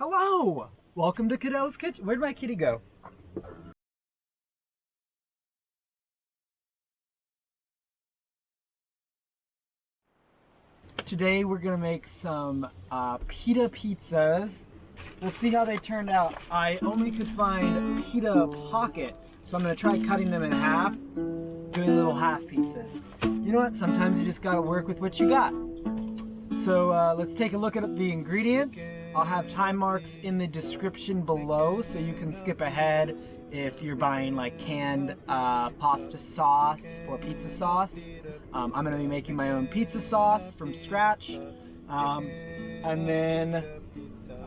Hello! Welcome to Cadel's Kitchen. Where'd my kitty go? Today we're gonna make some pita pizzas. We'll see how they turned out. I only could find pita pockets, so I'm gonna try cutting them in half, doing little half pizzas. You know what? Sometimes you just gotta work with what you got. So let's take a look at the ingredients. I'll have time marks in the description below so you can skip ahead if you're buying like canned pasta sauce or pizza sauce. I'm gonna be making my own pizza sauce from scratch. And then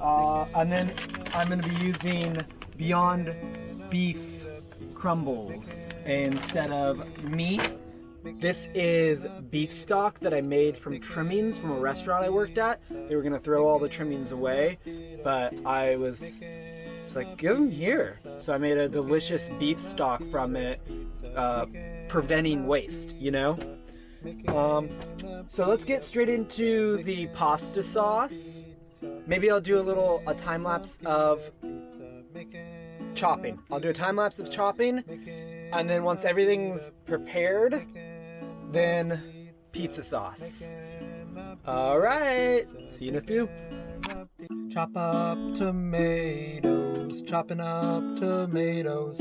I'm gonna be using Beyond Beef crumbles instead of meat. This is beef stock that I made from trimmings from a restaurant I worked at. They were gonna throw all the trimmings away, but I was like, give them here. So I made a delicious beef stock from it, preventing waste, you know? So let's get straight into the pasta sauce. Maybe I'll do a time lapse of chopping. I'll do a time lapse of chopping, and then once everything's prepared, then pizza sauce. All right, see you in a few. Chop up tomatoes, chopping up tomatoes,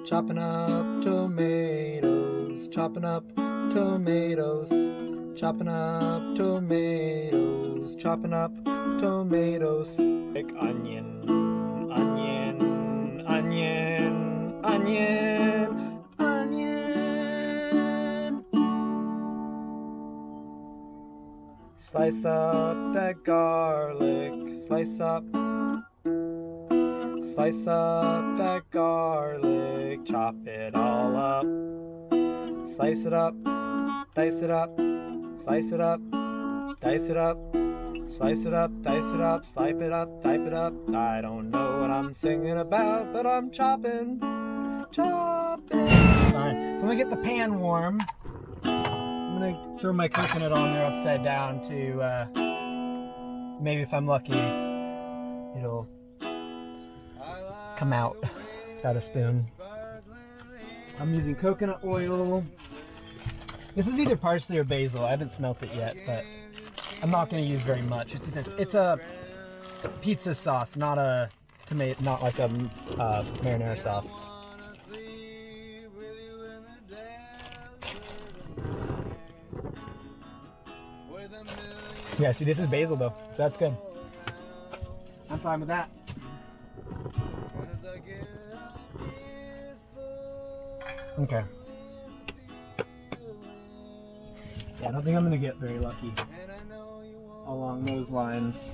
chopping up tomatoes, chopping up tomatoes, chopping up tomatoes, chopping up tomatoes. Like onion, onion, onion, onion, onion. Slice up that garlic, slice up that garlic, chop it all up, slice it up, dice it up, slice it up, dice it up, slice it up, dice it up, slice it up, type it up. I don't know what I'm singing about, but I'm chopping. It's fine. So I'm gonna get the pan warm. I'm gonna throw my coconut on there upside down to maybe if I'm lucky, it'll come out without a spoon. I'm using coconut oil. This is either parsley or basil. I haven't smelt it yet, but I'm not going to use very much. It's a pizza sauce, not a tomato, not like a marinara sauce. Yeah, see, this is basil though, so that's good. I'm fine with that. Okay. Yeah, I don't think I'm gonna get very lucky along those lines.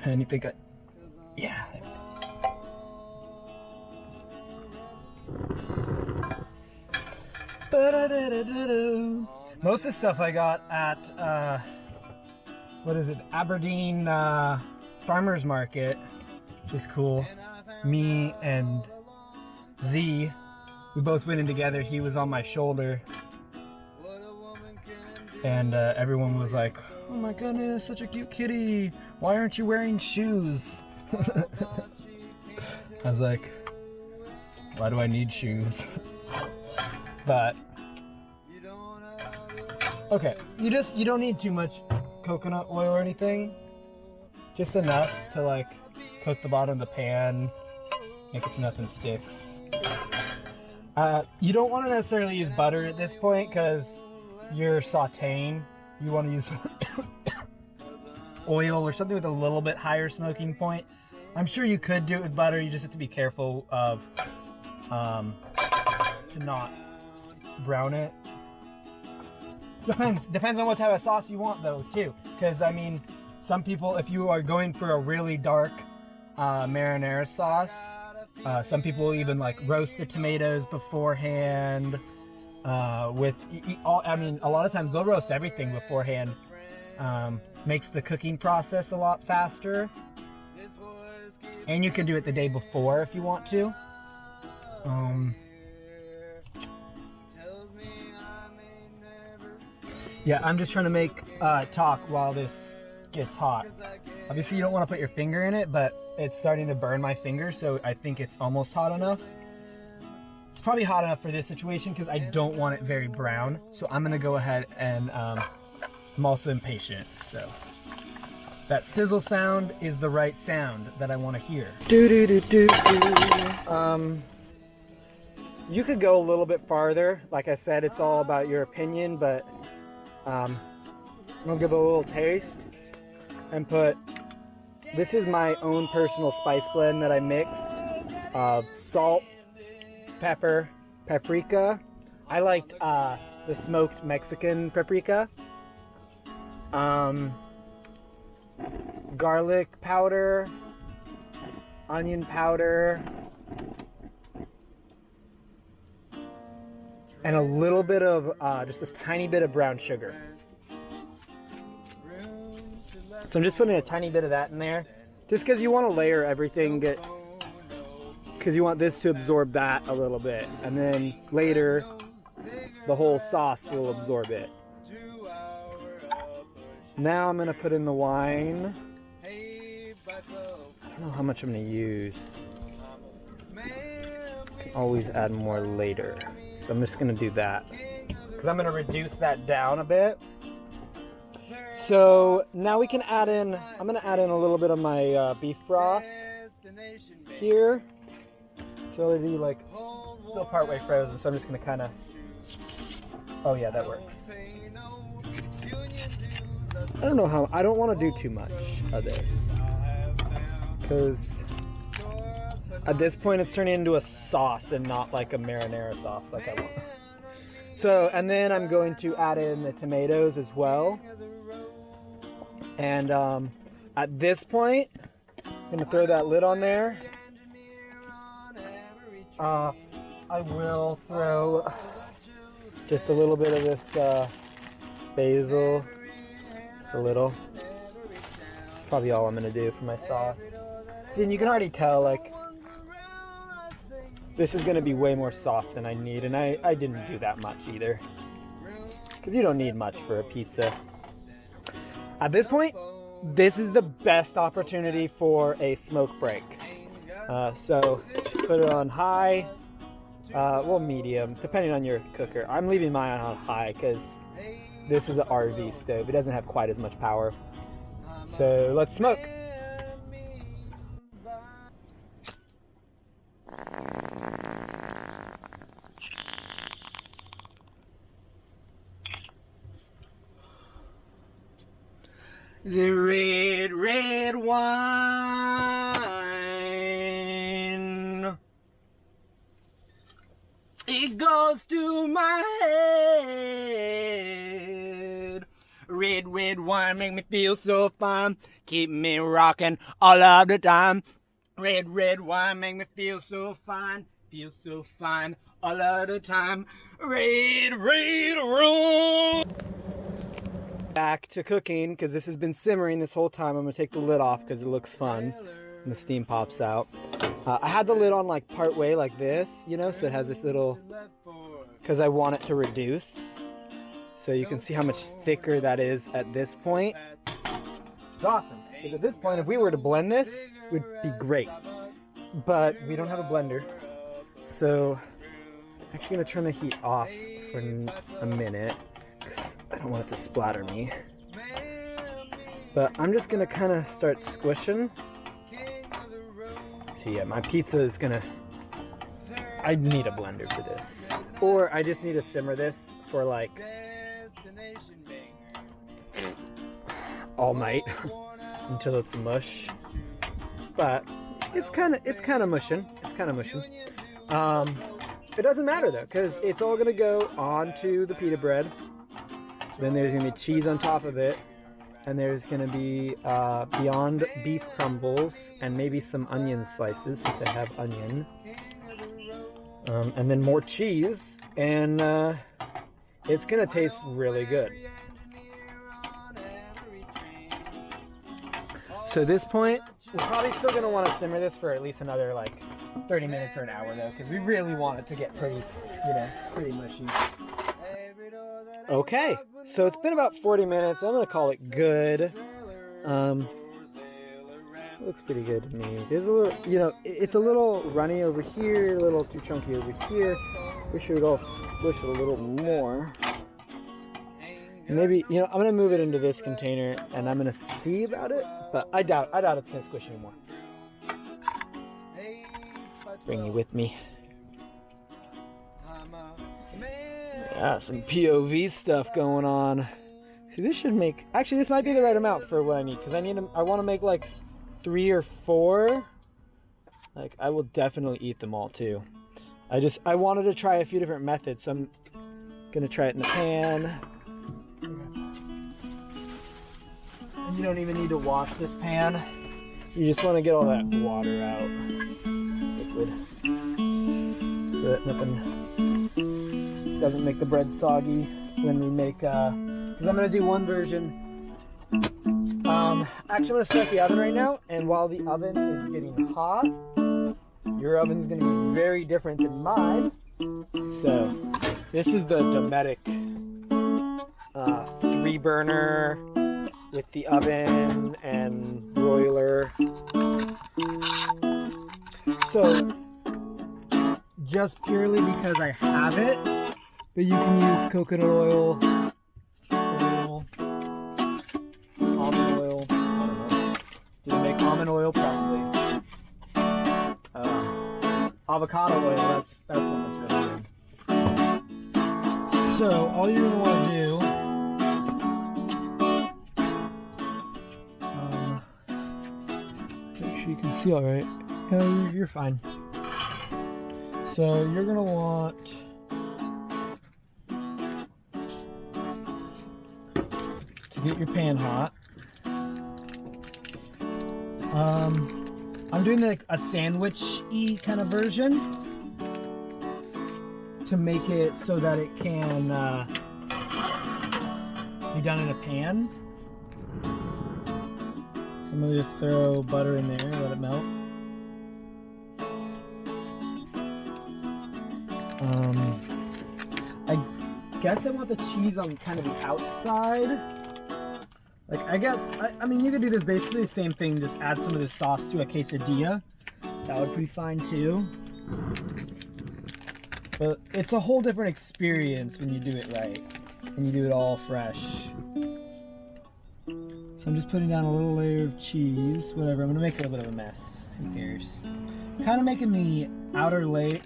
Anything? Yeah. Most of the stuff I got at what is it? Aberdeen Farmers Market, which is cool. Me and Z, we both went in together. He was on my shoulder, and everyone was like, "Oh my goodness, such a cute kitty! Why aren't you wearing shoes?" I was like, "Why do I need shoes?" But okay, you don't need too much coconut oil or anything. Just enough to like coat the bottom of the pan, make it so nothing sticks. You don't want to necessarily use butter at this point because you're sauteing. You want to use oil or something with a little bit higher smoking point. I'm sure you could do it with butter. You just have to be careful of to not brown it. Depends on what type of sauce you want though too, because I mean some people, if you are going for a really dark marinara sauce, some people will even like roast the tomatoes beforehand I mean a lot of times they'll roast everything beforehand. Makes the cooking process a lot faster, and you can do it the day before if you want to. Yeah, I'm just trying to make talk while this gets hot. Obviously you don't want to put your finger in it, but it's starting to burn my finger, so I think it's almost hot enough. It's probably hot enough for this situation because I don't want it very brown. So I'm gonna go ahead and I'm also impatient, so. That sizzle sound is the right sound that I want to hear. You could go a little bit farther. Like I said, it's all about your opinion, but I'm gonna give it a little taste and put, this is my own personal spice blend that I mixed of salt, pepper, paprika. I liked the smoked Mexican paprika. Garlic powder, onion powder, and a little bit of, just a tiny bit of brown sugar. So I'm just putting a tiny bit of that in there, just because you want to layer everything, because you want this to absorb that a little bit, and then later the whole sauce will absorb it. Now I'm gonna put in the wine. I don't know how much I'm gonna use. Can always add more later. So I'm just gonna do that, because I'm gonna reduce that down a bit. So now we can add in, I'm gonna add in a little bit of my beef broth here. It's already like still partway frozen, so I'm just gonna kind of, oh yeah, that works. I don't know how, I don't want to do too much of this, because at this point it's turning into a sauce and not like a marinara sauce like I want. So, and then I'm going to add in the tomatoes as well. And at this point, I'm going to throw that lid on there. I will throw just a little bit of this basil. A little. That's probably all I'm gonna do for my sauce. And you can already tell, like, this is gonna be way more sauce than I need, and I didn't do that much either, because you don't need much for a pizza. At this point, this is the best opportunity for a smoke break. So just put it on high, well, medium, depending on your cooker. I'm leaving mine on high because this is an RV stove. It doesn't have quite as much power. So let's smoke. The red, red wine, it goes to my head. Red, red wine make me feel so fine, keep me rocking all of the time. Red, red wine make me feel so fine all of the time. Red, red wine. Back to cooking, because this has been simmering this whole time. I'm gonna take the lid off because it looks fun and the steam pops out. I had the lid on like part way like this, you know, so it has this little, because I want it to reduce, so you can see how much thicker that is at this point. It's awesome, because at this point, if we were to blend this, it would be great, but we don't have a blender, so I'm actually gonna turn the heat off for a minute. I don't want it to splatter me, but I'm just gonna kind of start squishing. See, yeah, my pizza is gonna, I need a blender for this, or I just need to simmer this for like all night until it's mush. But it's kind of mushing. It doesn't matter though, because it's all gonna go onto the pita bread. Then there's going to be cheese on top of it, and there's going to be Beyond beef crumbles and maybe some onion slices, since I have onion. And then more cheese, and it's going to taste really good. So at this point, we're probably still going to want to simmer this for at least another like 30 minutes or an hour though, because we really want it to get pretty, pretty mushy. Okay, so it's been about 40 minutes. I'm going to call it good. Looks pretty good to me. There's a little, you know, it's a little runny over here, a little too chunky over here. Wish we would all squish it a little more. Maybe, you know, I'm gonna move it into this container and I'm gonna see about it, but I doubt it's gonna squish anymore. Bring you with me. Yeah, some POV stuff going on. See, this should make, actually this might be the right amount for what I need, because I want to make like 3 or 4. Like, I will definitely eat them all too. I wanted to try a few different methods, so I'm gonna try it in the pan. And you don't even need to wash this pan. You just want to get all that water out. Liquid. So that nothing doesn't make the bread soggy when we make, because I'm going to do one version. Actually, I'm going to start the oven right now, and while the oven is getting hot, your oven's going to be very different than mine. So, this is the Dometic 3-burner with the oven and broiler. So, just purely because I have it, but you can use coconut oil, almond oil, I don't know. Do they make almond oil? Probably. Avocado oil, that's one that's really good. So, all you're going to want to do, make sure you can see all right. No, you're fine. So you're gonna want to get your pan hot. I'm doing like a sandwich-y kind of version to make it so that it can be done in a pan. So I'm gonna just throw butter in there, let it melt. I guess I want the cheese on kind of the outside. Like, I mean, you could do this basically the same thing, just add some of this sauce to a quesadilla. That would be fine too. But it's a whole different experience when you do it right, and you do it all fresh. So I'm just putting down a little layer of cheese, whatever. I'm gonna make a little bit of a mess, who cares? Kind of making the outer layer,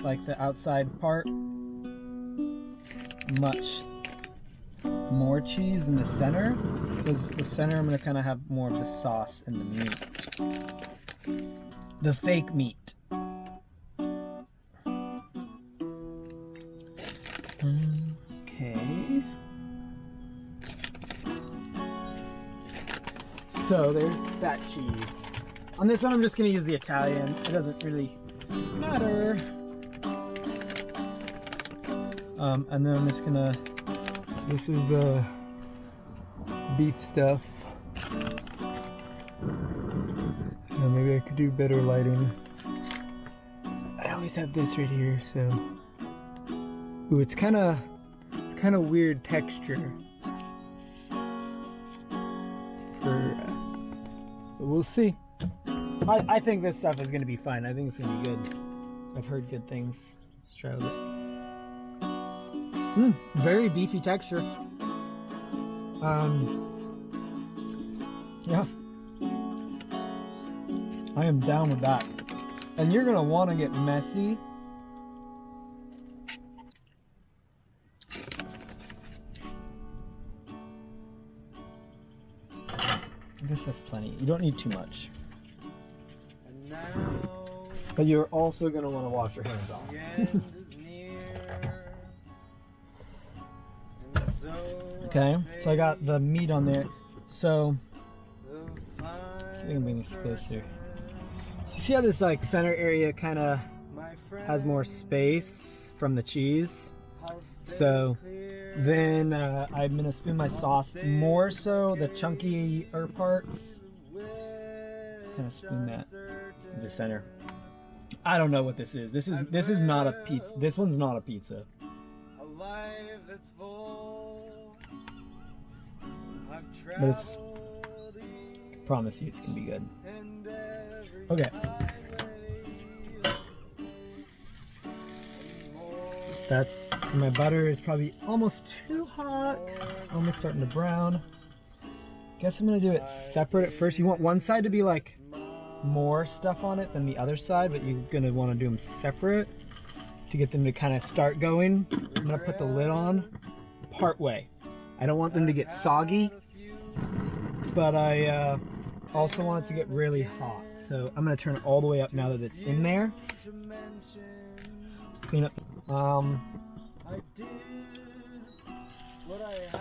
like the outside part, much more cheese than the center, because the center I'm going to kind of have more of the sauce and the meat. The fake meat. Okay. So there's that cheese. On this one I'm just going to use the Italian. It doesn't really matter. And then I'm just gonna, so this is the beef stuff. Now maybe I could do better lighting. I always have this right here, so. Ooh, it's kind of weird texture. But we'll see. I think this stuff is gonna be fine. I think it's gonna be good. I've heard good things. Let's try with it. Very beefy texture. Yeah. I am down with that. And you're gonna want to get messy. I guess that's plenty. You don't need too much. But you're also gonna want to wash your hands off. Okay, so I got the meat on there. So, see if I can bring this closer. So you see how this like center area kind of has more space from the cheese? So then I'm gonna spoon my sauce more so the chunkier parts. Kind of spoon that to the center. I don't know what this is. This is not a pizza. This one's not a pizza. But Promise you it's gonna be good. Okay. So my butter is probably almost too hot. It's almost starting to brown. Guess I'm gonna do it separate at first. You want one side to be like more stuff on it than the other side, but you're gonna want to do them separate to get them to kind of start going. I'm gonna put the lid on part way. I don't want them to get soggy, but I also want it to get really hot. So I'm gonna turn it all the way up now that it's in there. Clean up.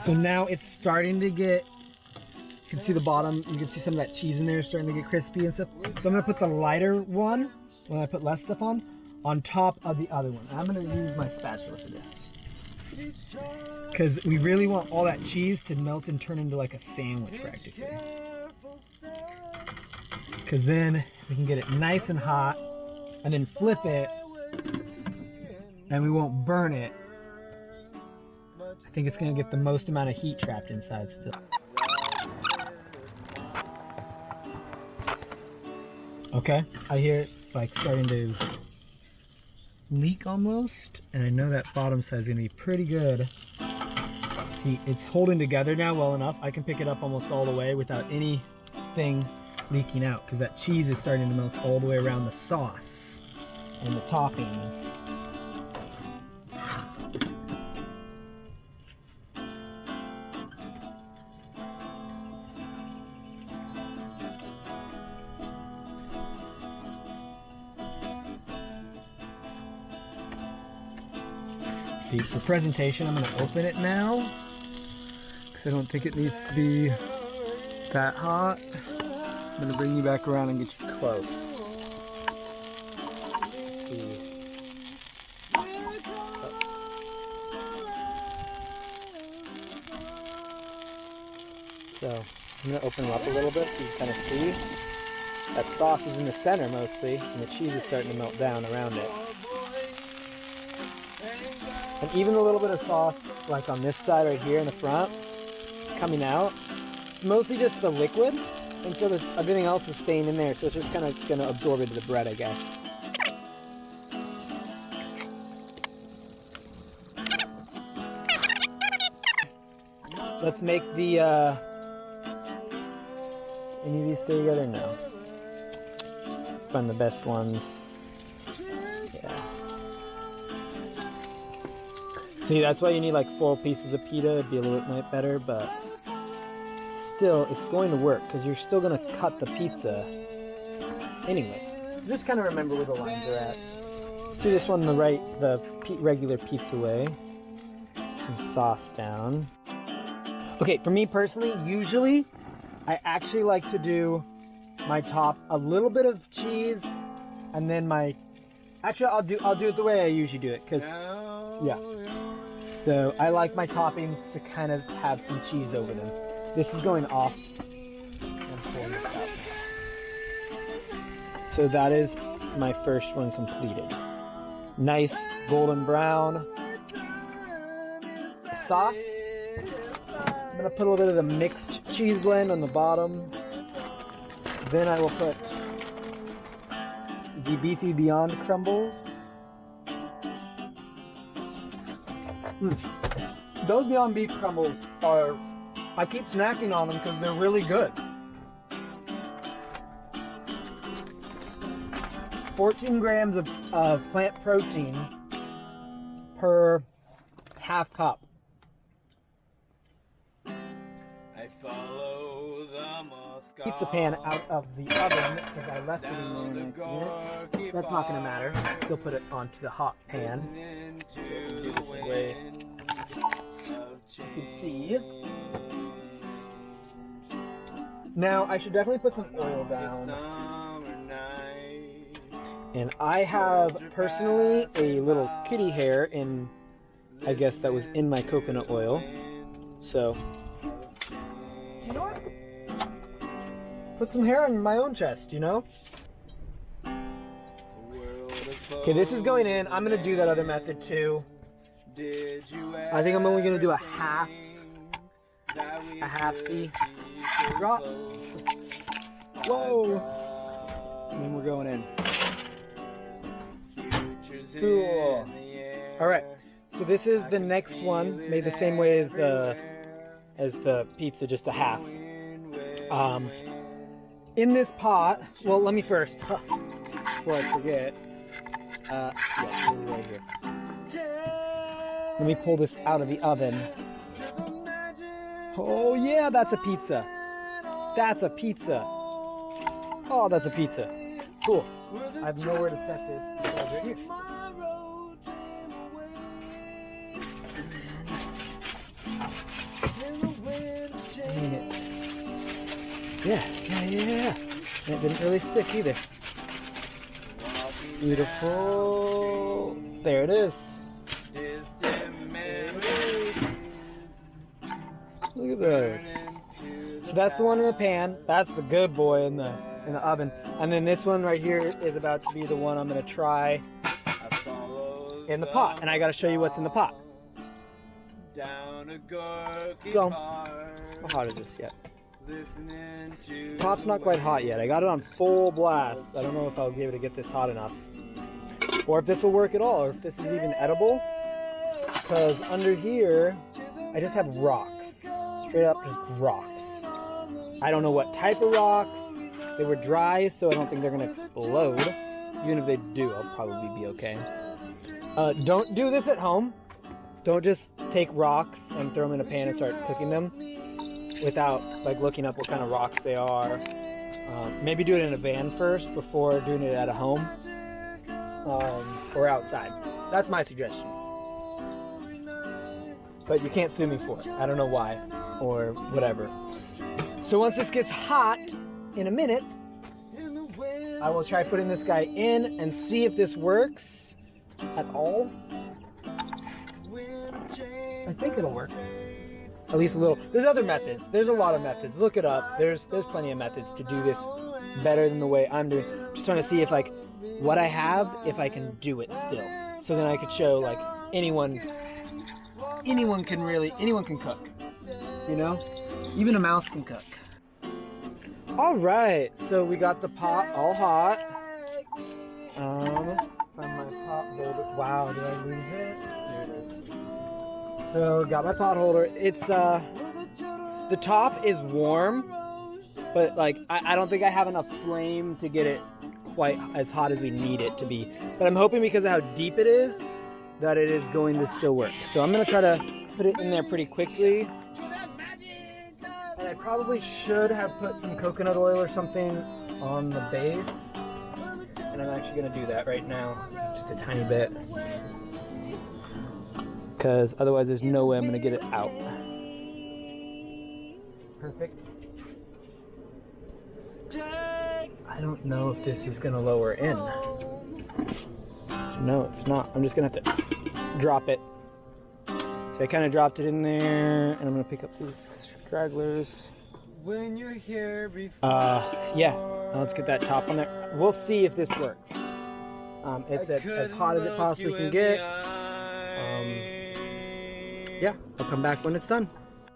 So now it's starting to get, you can see the bottom, you can see some of that cheese in there starting to get crispy and stuff. So I'm gonna put the lighter one, when I put less stuff on top of the other one. And I'm gonna use my spatula for this. Because we really want all that cheese to melt and turn into like a sandwich practically. Because then we can get it nice and hot and then flip it and we won't burn it. I think it's going to get the most amount of heat trapped inside still. Okay, I hear it like starting to leak almost, and I know that bottom side is going to be pretty good. See, it's holding together now well enough. I can pick it up almost all the way without anything leaking out, because that cheese is starting to melt all the way around the sauce and the toppings. See, for presentation, I'm going to open it now, because I don't think it needs to be that hot. I'm going to bring you back around and get you close. So, I'm going to open them up a little bit so you can kind of see. That sauce is in the center mostly, and the cheese is starting to melt down around it. And even a little bit of sauce, like on this side right here in the front, coming out, it's mostly just the liquid, and so everything else is staying in there, so it's just kind of going to absorb into the bread, I guess. Let's make the, any of these stay together? No. Let's find the best ones. Yeah. See, that's why you need like 4 pieces of pita. It'd be a little bit better, but still, it's going to work because you're still going to cut the pizza anyway. Just kind of remember where the lines are at. Let's do this one the regular pizza way. Some sauce down. Okay, for me personally, usually I actually like to do my top a little bit of cheese, and then actually I'll do it the way I usually do it, because yeah. So I like my toppings to kind of have some cheese over them. This is going off. I'm pulling this out. So that is my first one completed. Nice golden brown sauce. I'm gonna put a little bit of the mixed cheese blend on the bottom. Then I will put the Beefy Beyond crumbles. Those Beyond Beef crumbles are, I keep snacking on them because they're really good. 14 grams of plant protein per half cup. I follow the pizza pan out of the oven because I left it in there an accident. That's not going to matter. I still put it onto the hot pan. So do this the way you can see. Now I should definitely put some oil down. And I have personally a little kitty hair in, I guess that was in my coconut oil. So, you know what? Put some hair on my own chest, you know? Okay, this is going in. I'm gonna do that other method too. I think I'm only gonna do a half C drop. Whoa! And then we're going in. Cool. All right. So this is the next one, made the same way as the pizza, just a half. In this pot, well, let me first, before I forget, yeah, right here. Let me pull this out of the oven. Oh yeah, that's a pizza. That's a pizza. Oh, that's a pizza. Cool. I have nowhere to set this. Right here. Yeah. And it didn't really stick either. Beautiful. There it is. Look at those. So that's the one in the pan. That's the good boy in the oven. And then this one right here is about to be the one I'm gonna try in the pot. And I gotta show you what's in the pot. So, how hot is this yet? Top's not quite hot yet. I got it on full blast. I don't know if I'll be able to get this hot enough. Or if this will work at all, or if this is even edible. Because under here, I just have rocks. Straight up just rocks. I don't know what type of rocks. They were dry, so I don't think they're gonna explode. Even if they do, I'll probably be okay. Don't do this at home. Don't just take rocks and throw them in a pan and start cooking them without like looking up what kind of rocks they are. Maybe do it in a van first before doing it at a home or outside. That's my suggestion. But you can't sue me for it. I don't know why or whatever. So once this gets hot in a minute, I will try putting this guy in and see if this works at all. I think it'll work. At least a little. There's other methods. There's a lot of methods. Look it up. There's plenty of methods to do this better than the way I'm doing. Just trying to see if like what I have, if I can do it still. So then I could show like anyone can cook. You know? Even a mouse can cook. All right. So we got the pot all hot. Find my pot holder. Wow, did I lose it? There it is. So got my pot holder. It's the top is warm, but like I don't think I have enough flame to get it quite as hot as we need it to be. But I'm hoping because of how deep it is that it is going to still work. So I'm gonna try to put it in there pretty quickly. And I probably should have put some coconut oil or something on the base. And I'm actually gonna do that right now, just a tiny bit. Because otherwise there's no way I'm gonna get it out. Perfect. I don't know if this is gonna lower in. No, it's not. I'm just gonna have to drop it. So I kind of dropped it in there, and I'm gonna pick up these stragglers. When you're here before. Yeah. Now let's get that top on there. We'll see if this works. It's as hot as it possibly can get. Yeah, I'll come back when it's done.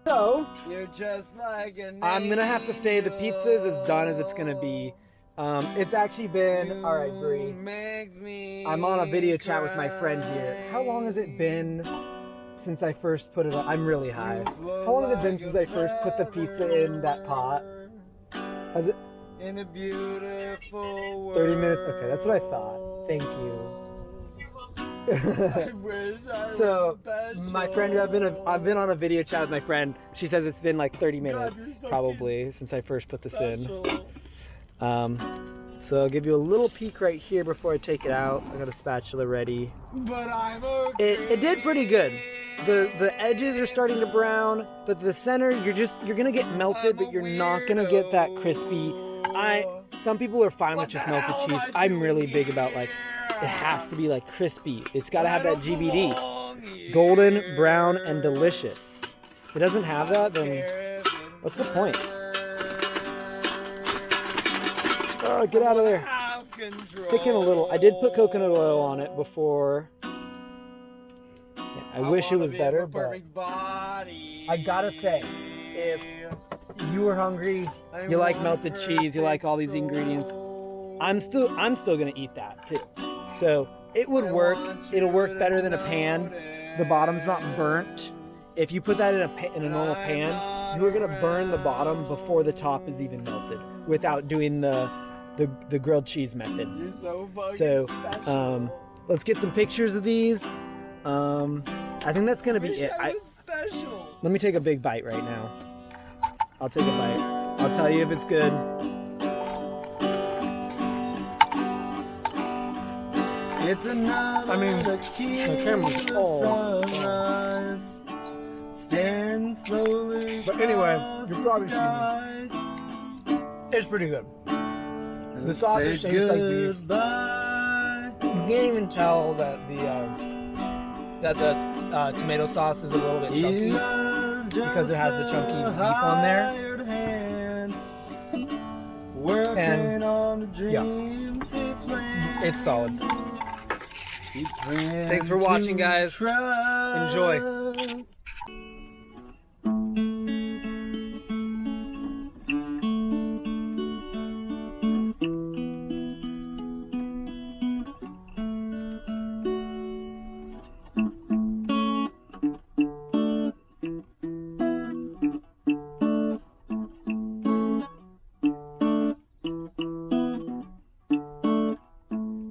So, you're just like I'm gonna have to say the pizza is as done as it's gonna be. It's actually been, all right, Bree. I'm on a video chat with my friend here. How long has it been since I first put it on? I'm really high. How long has it been since I first put the pizza in that pot? Has it? In a beautiful world. 30 minutes? Okay, that's what I thought. Thank you. So my friend, I've been on a video chat with my friend. She says it's been like 30 minutes probably since I first put this in. So I'll give you a little peek right here before I take it out. I got a spatula ready. But I'm okay. It did pretty good. The edges are starting to brown, but the center you're gonna get melted, but you're not gonna get that crispy. Some people are fine with just melted cheese. I'm really big about like it has to be like crispy. It's got to have that GBD. Golden, brown, and delicious. If it doesn't have that, then what's the point? Oh, get out of there. Stick in a little. I did put coconut oil on it before. Yeah, I wish it was better, but I gotta say, if you were hungry, you like melted cheese, you like all these ingredients, I'm still gonna eat that too. So it would work. It'll work better than a pan. The bottom's not burnt. If you put that in a normal pan, you are gonna burn the bottom before the top is even melted without doing the grilled cheese method. You're so fucking special. Let's get some pictures of these. I think that's gonna be it. Let me take a big bite right now. I'll take a bite. I'll tell you if it's good. It's another the camera's all. Stand slowly. But anyway, you're probably seeing it. It's pretty good. The sausage tastes like beef. You can't even tell that the tomato sauce is a little bit chunky because it has the chunky beef on there. And yeah, it's solid. Thanks for watching, guys. Enjoy.